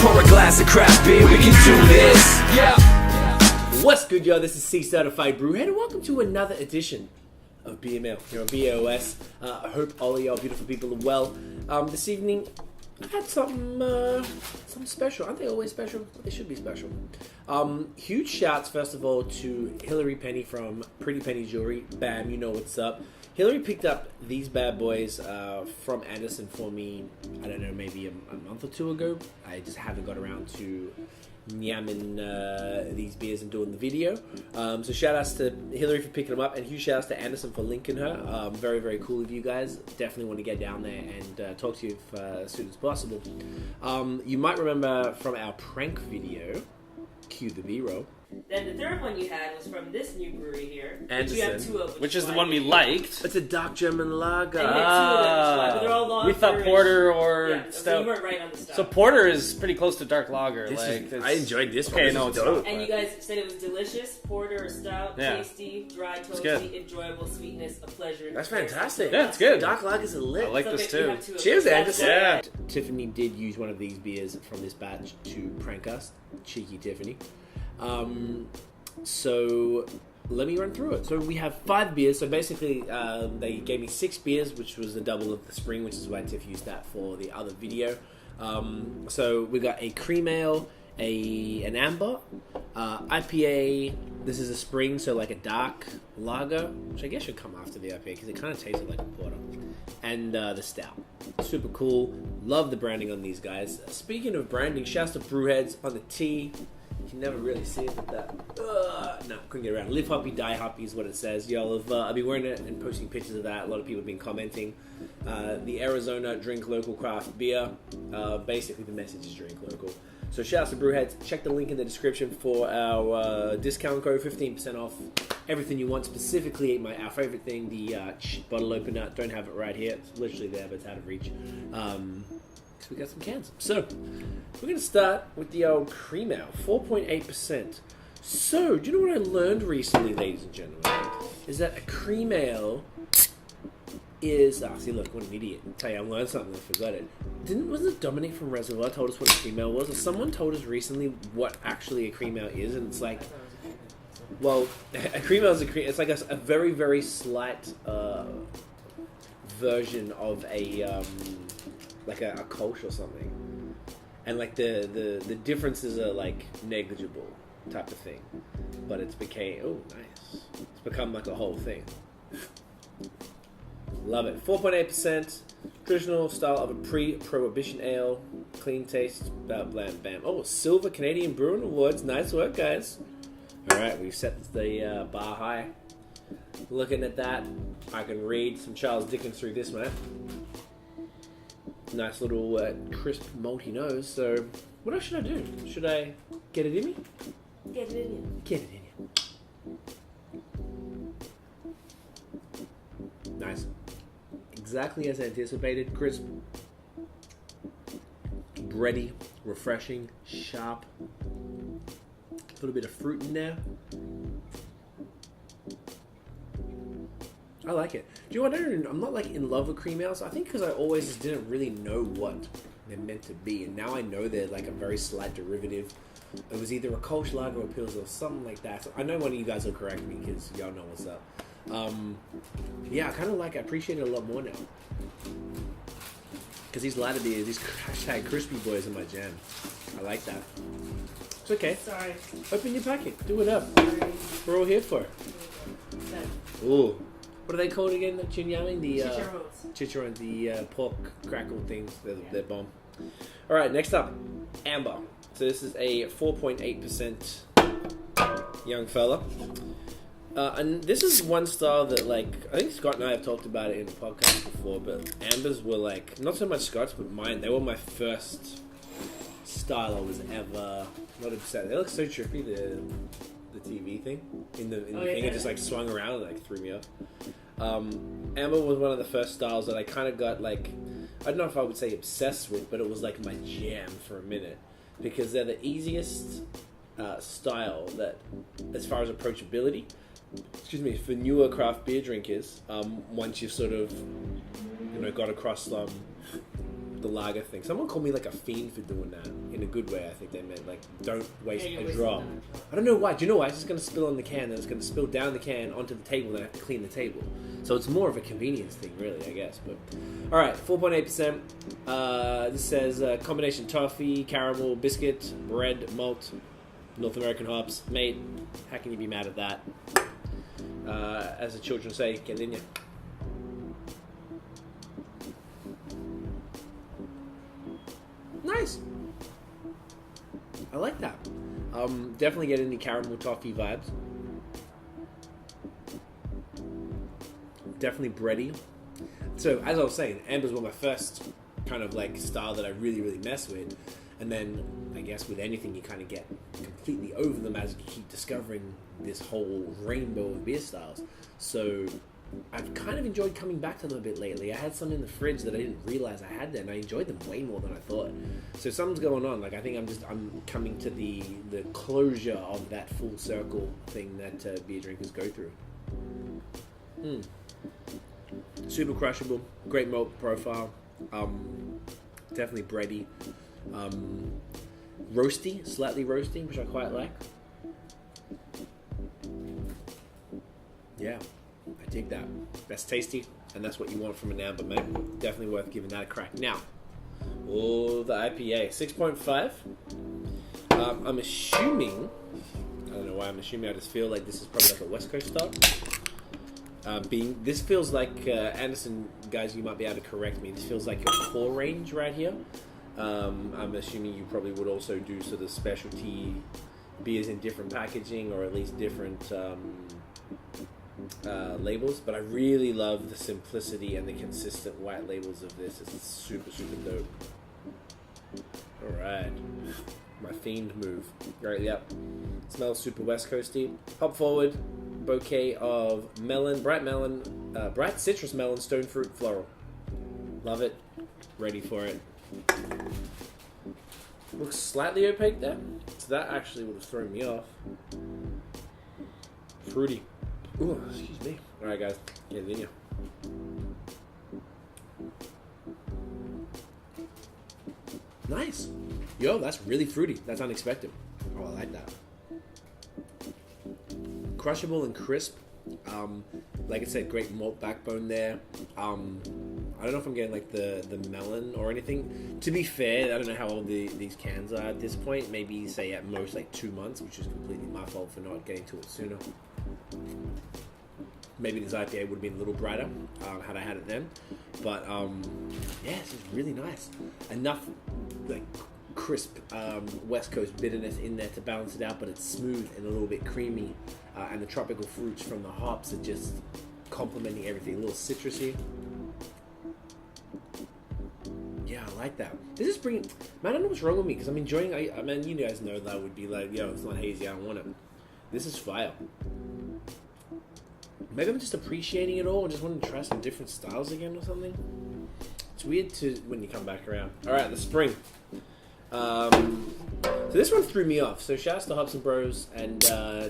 Pour a glass of craft beer, we can do this. Yeah. What's good, y'all? This is C-Certified Brewhead, and welcome to another edition of BML here on BAOS. I hope all of y'all beautiful people are well. This evening, I had something special. Aren't they always special? They should be special. Huge shouts, first of all, to Hilary Pennie from Pretty Pennie Jewellery. Bam, you know what's up. Hilary picked up these bad boys from Anderson for me, I don't know, maybe a month or two ago. I just haven't got around to yamming these beers and doing the video. So shout outs to Hilary for picking them up, and huge shout outs to Anderson for linking her. Very, very cool of you guys. Definitely want to get down there and talk to you as soon as possible. You might remember from our prank video, cue the B-roll. Then the third one you had was from this new brewery here, Anderson, which you have two of, which is the one we liked. It's a dark German lager. And you had two of them, but they're all long. We thought porter or yeah, stout. So you weren't right on the stout. So porter is pretty close to dark lager. I enjoyed this one. Okay, This no, is it's dope. And you guys said it was delicious. Porter or stout, Yeah. tasty, dry, good. toasty, enjoyable sweetness, a pleasure. That's fantastic. Yeah, it's good. Dark lagers are lit. I like this too. Cheers, Anderson. Yeah. Tiffany did use one of these beers from this batch to prank us. Cheeky Tiffany. So let me run through it. So we have 5 beers. So basically, they gave me 6 beers, which was the double of the spring, which is why Tiff used that for the other video. So we got a cream ale, an amber, IPA. This is a spring, so like a dark lager, which I guess should come after the IPA because it kind of tasted like a porter. And the stout. Super cool. Love the branding on these guys. Speaking of branding, shouts to BrewHeads on the tee. You can never really see it with that. No, couldn't get around. Live happy, die happy is what it says. Y'all have, I've been wearing it and posting pictures of that. A lot of people have been commenting. The Arizona drink local craft beer. Basically, the message is drink local. So shout out to BrewHeads. Check the link in the description for our discount code, 15% off everything you want. Specifically, our favorite thing, the bottle opener. Don't have it right here. It's literally there, but it's out of reach. We got some cans. So, we're going to start with the old cream ale, 4.8%. So, do you know what I learned recently, ladies and gentlemen? Is that a cream ale is... see, look, what an idiot. I'll tell you, I learned something, I forgot it. Wasn't it Dominic from Reservoir told us what a cream ale was? Or someone told us recently what actually a cream ale is, and it's like... Well, a cream ale is it's like a very, very slight version of a... like a Kolsch or something, and like the differences are like negligible type of thing, but it's become like a whole thing. Love it. 4.8%, traditional style of a pre-prohibition ale, clean taste, about blam bam. Oh, Silver Canadian Brewing Awards. Nice work, guys. All right, we've set the bar high. Looking at that, I can read some Charles Dickens through this, man. Nice little crisp malty nose. So what else should I do? Should I get it in me? Get it in you. Get it in you. Nice. Exactly as anticipated. Crisp, bready, refreshing, sharp. A little bit of fruit in there. I like it. Do you know what? I'm not like in love with cream ales. I think because I always just didn't really know what they're meant to be, and now I know they're like a very slight derivative. It was either a Kolsch lager or Pils or something like that. So I know one of you guys will correct me because y'all know what's up. Yeah, I kind of like. I appreciate it a lot more now because these lighter beers, these hashtag crispy boys, are my jam. I like that. It's okay. Sorry. Open your packet. Do it up. Sorry. We're all here for it. Ooh. What are they called again? Chinyami? The chicharrones, the pork crackle things. They're bomb. All right, next up, amber. So this is a 4.8% young fella, and this is one style that, like, I think Scott and I have talked about it in the podcast before. But ambers were like not so much Scott's, but mine. They were my first style I was ever not upset. They look so trippy. The TV thing in the thing, it just like swung around and like threw me off. Amber was one of the first styles that I kind of got like, I don't know if I would say obsessed with, but it was like my jam for a minute because they're the easiest style that, as far as approachability, for newer craft beer drinkers, once you've sort of, got across the lager thing. Someone called me like a fiend for doing that in a good way. I think they meant like don't waste Yeah, you're a wasting drop. that. I don't know why. Do you know why? It's just going to spill on the can, and it's going to spill down the can onto the table, and I have to clean the table. So it's more of a convenience thing, really, I guess. But all right, 4.8%. This says combination toffee, caramel, biscuit, bread, malt, North American hops. Mate, how can you be mad at that? As the children say, get in ya. Nice. I like that. Definitely get any caramel toffee vibes. Definitely bready. So as I was saying, Amber's one of my first kind of like style that I really, really mess with. And then I guess with anything you kind of get completely over them as you keep discovering this whole rainbow of beer styles. So I've kind of enjoyed coming back to them a bit lately. I had some in the fridge that I didn't realize I had there, and I enjoyed them way more than I thought. So something's going on. Like I think I'm coming to the closure of that full circle thing that beer drinkers go through. Super crushable, great malt profile, definitely bready, roasty, slightly roasty, which I quite like. Yeah, I dig that. That's tasty, and that's what you want from an amber, mate. Definitely worth giving that a crack. Now, the IPA, 6.5. I'm assuming, I don't know why I'm assuming, I just feel like this is probably like a West Coast style. This feels like, Anderson, guys, you might be able to correct me, this feels like a core range right here. I'm assuming you probably would also do sort of specialty beers in different packaging, or at least different labels, but I really love the simplicity and the consistent white labels of this. It's super, super dope. Alright, my fiend move. Right, yep. Smells super West Coasty. Hop forward, bouquet of melon, bright citrus melon, stone fruit, floral. Love it. Ready for it. Looks slightly opaque there, so that actually would have thrown me off. Fruity. Ooh, excuse me. Alright guys, get it in you. Nice. Yo, that's really fruity. That's unexpected. Oh, I like that. Crushable and crisp. Like I said, great malt backbone there. I don't know if I'm getting like the melon or anything. To be fair, I don't know how old these cans are at this point. Maybe say at most like 2 months, which is completely my fault for not getting to it sooner. Maybe this IPA would have been a little brighter had I had it then. But yeah, this is really nice. Enough like crisp West Coast bitterness in there to balance it out, but it's smooth and a little bit creamy. And the tropical fruits from the hops are just complementing everything. A little citrusy. Yeah, I like that. This is bringing... Man, I don't know what's wrong with me, because I'm enjoying... I mean, you guys know that I would be like, yo, it's not hazy, I don't want it. This is fire. Maybe I'm just appreciating it all and just wanting to try some different styles again or something. It's weird to when you come back around. Alright, the spring. So this one threw me off. So shouts to Hops and Bros and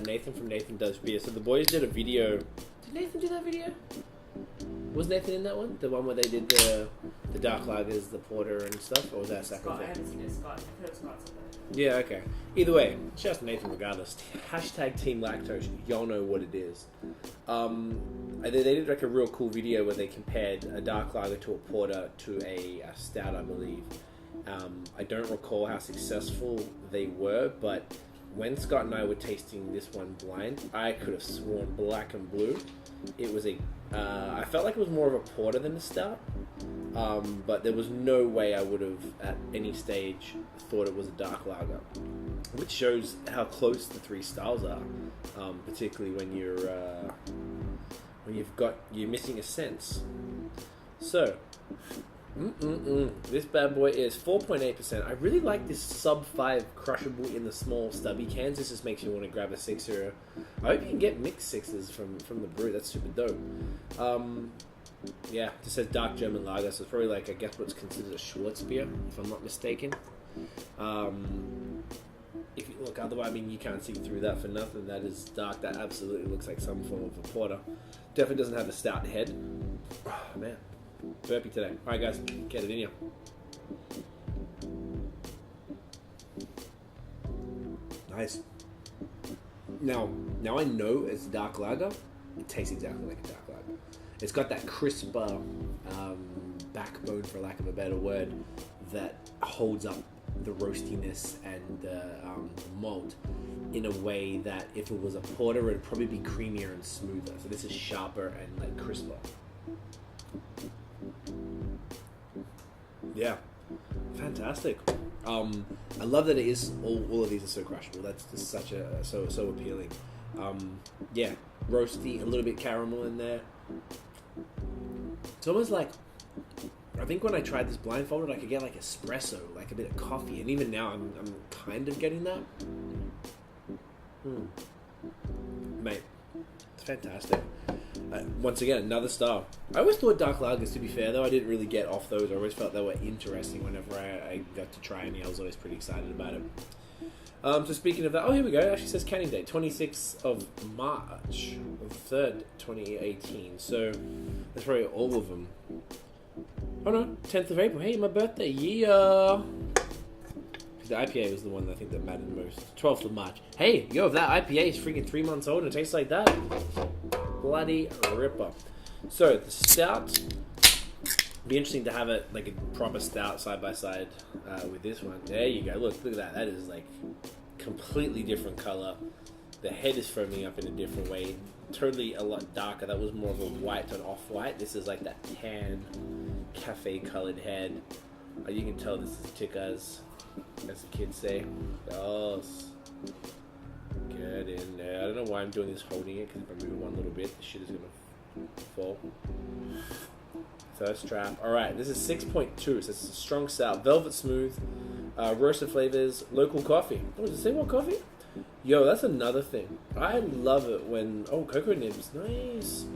Nathan from Nathan Does Beer. So the boys did a video. Did Nathan do that video? Was Nathan in that one? The one where they did the dark lagers, the porter and stuff? Or was that a separate Scott, I thing? haven't seen it. Scott. I heard Scott said that. Yeah, okay. Either way, shouts to Nathan regardless. Hashtag Team Lactose. Y'all know what it is. They did like a real cool video where they compared a dark lager to a porter to a stout, I believe. I don't recall how successful they were, but when Scott and I were tasting this one blind, I could have sworn black and blue. It was I felt like it was more of a porter than a stout, but there was no way I would have at any stage thought it was a dark lager, which shows how close the three styles are, particularly when you're missing a sense. So. This bad boy is 4.8%. I really like this sub 5 crushable in the small stubby cans. This just makes you want to grab a sixer. I hope you can get mixed sixes from the brew. That's super dope. Yeah, this says dark German lager, so it's probably like, I guess what's considered a Schwarz beer, if I'm not mistaken. If you look otherwise, I mean, you can't see through that for nothing. That is dark. That absolutely looks like some form of a porter. Definitely doesn't have a stout head. Oh, man. Burpee today. Alright guys, get it in here. Nice. Now I know it's dark lager. It tastes exactly like a dark lager. It's got that crisper backbone, for lack of a better word, that holds up the roastiness and the malt in a way that if it was a porter, it'd probably be creamier and smoother. So this is sharper and like crisper. Yeah, fantastic. I love that it is all of these are so crushable. That's just such a so appealing. Yeah, roasty, a little bit caramel in there. It's almost like, I think when I tried this blindfolded, I could get like espresso, like a bit of coffee, and even now I'm kind of getting that. Mate, it's fantastic. Once again, another star. I always thought dark lagers, to be fair, though, I didn't really get off those. I always felt they were interesting whenever I got to try any. I was always pretty excited about it. So speaking of that, oh, here we go. It actually says canning date, 26th of March, 3rd, 2018. So that's probably all of them. Oh no, 10th of April. Hey, my birthday. Yeah. The IPA was the one that I think that mattered the most. 12th of March. Hey, yo, if that IPA is freaking 3 months old and it tastes like that, bloody ripper. So the stout, be interesting to have it like a proper stout side by side with this one. There you go. Look at that. That is like completely different color. The head is foaming up in a different way. Totally a lot darker. That was more of a white and off-white. This is like that tan, cafe-colored head. You can tell this is Tickas, as the kids say. Oh, get in there. I don't know why I'm doing this holding it, because if I move one little bit, the shit is going to fall. First trap. Alright, this is 6.2, so it's a strong stout. Velvet smooth, roasted flavors, local coffee. Oh, does it say what coffee? Yo, that's another thing. I love it when... Oh, cocoa nibs. Nice.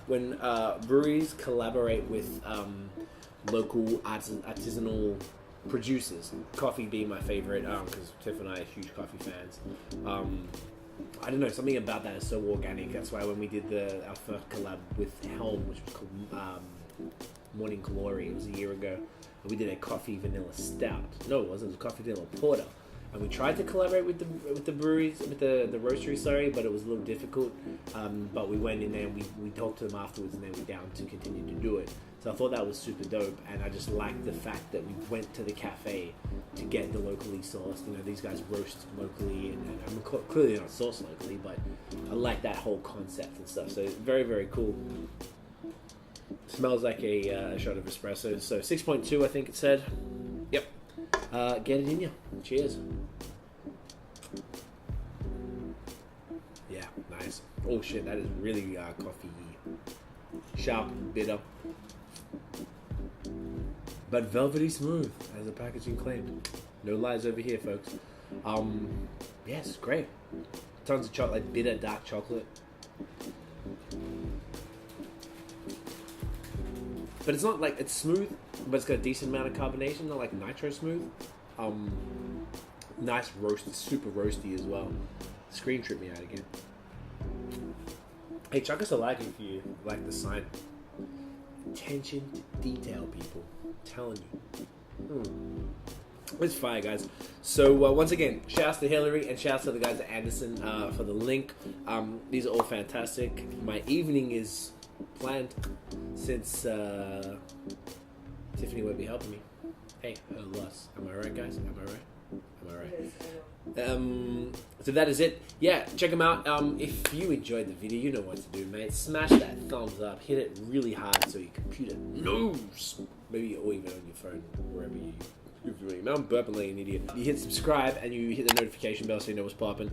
When breweries collaborate with local artisanal producers. Coffee being my favorite, because Tiff and I are huge coffee fans. I don't know, something about that is so organic. That's why when we did our first collab with Helm, which was called Morning Glory, it was a year ago, and we did a coffee vanilla stout. No, it wasn't. It was coffee vanilla porter. And we tried to collaborate with the breweries, with the roastery, sorry, but it was a little difficult. But we went in there and we talked to them afterwards, and they were down to continue to do it. So I thought that was super dope, and I just liked the fact that we went to the cafe to get the locally sourced. You know, these guys roast locally, and I'm clearly not sourced locally, but I like that whole concept and stuff. So very, very cool. Smells like a shot of espresso. So 6.2, I think it said. Yep. Get it in you. Cheers. Yeah, nice. Oh shit, that is really coffee sharp, bitter, but velvety smooth, as the packaging claimed. No lies over here, folks. Yes, great. Tons of chocolate, like bitter dark chocolate. But it's not like, it's smooth, but it's got a decent amount of carbonation, not like nitro smooth. Nice roast, super roasty as well. Screen trip me out again. Hey, chuck us a like if you like the sign. Attention to detail, people. I'm telling you. It's fire, guys. So once again, shouts to Hilary and shouts to the guys at Anderson for the link. These are all fantastic. My evening is planned since Tiffany won't be helping me. Hey, her loss. Am I right, guys? Am I right? Am I right? So that is it. Yeah, check them out. If you enjoyed the video, you know what to do, mate. Smash that thumbs up. Hit it really hard so your computer knows. Maybe, or even on your phone, wherever you're doing. Now I'm burping like an idiot. You hit subscribe and you hit the notification bell so you know what's popping.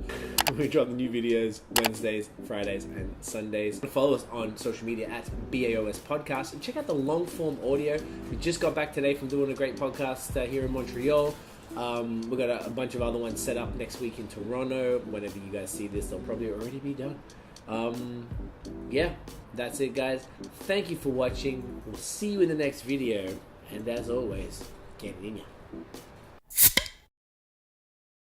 We drop the new videos Wednesdays, Fridays, and Sundays. Follow us on social media at BAOS Podcast. And check out the long form audio. We just got back today from doing a great podcast here in Montreal. We've got a bunch of other ones set up next week in Toronto. Whenever you guys see this, they'll probably already be done. Yeah, that's it, guys. Thank you for watching. We'll see you in the next video. And as always, get it in ya.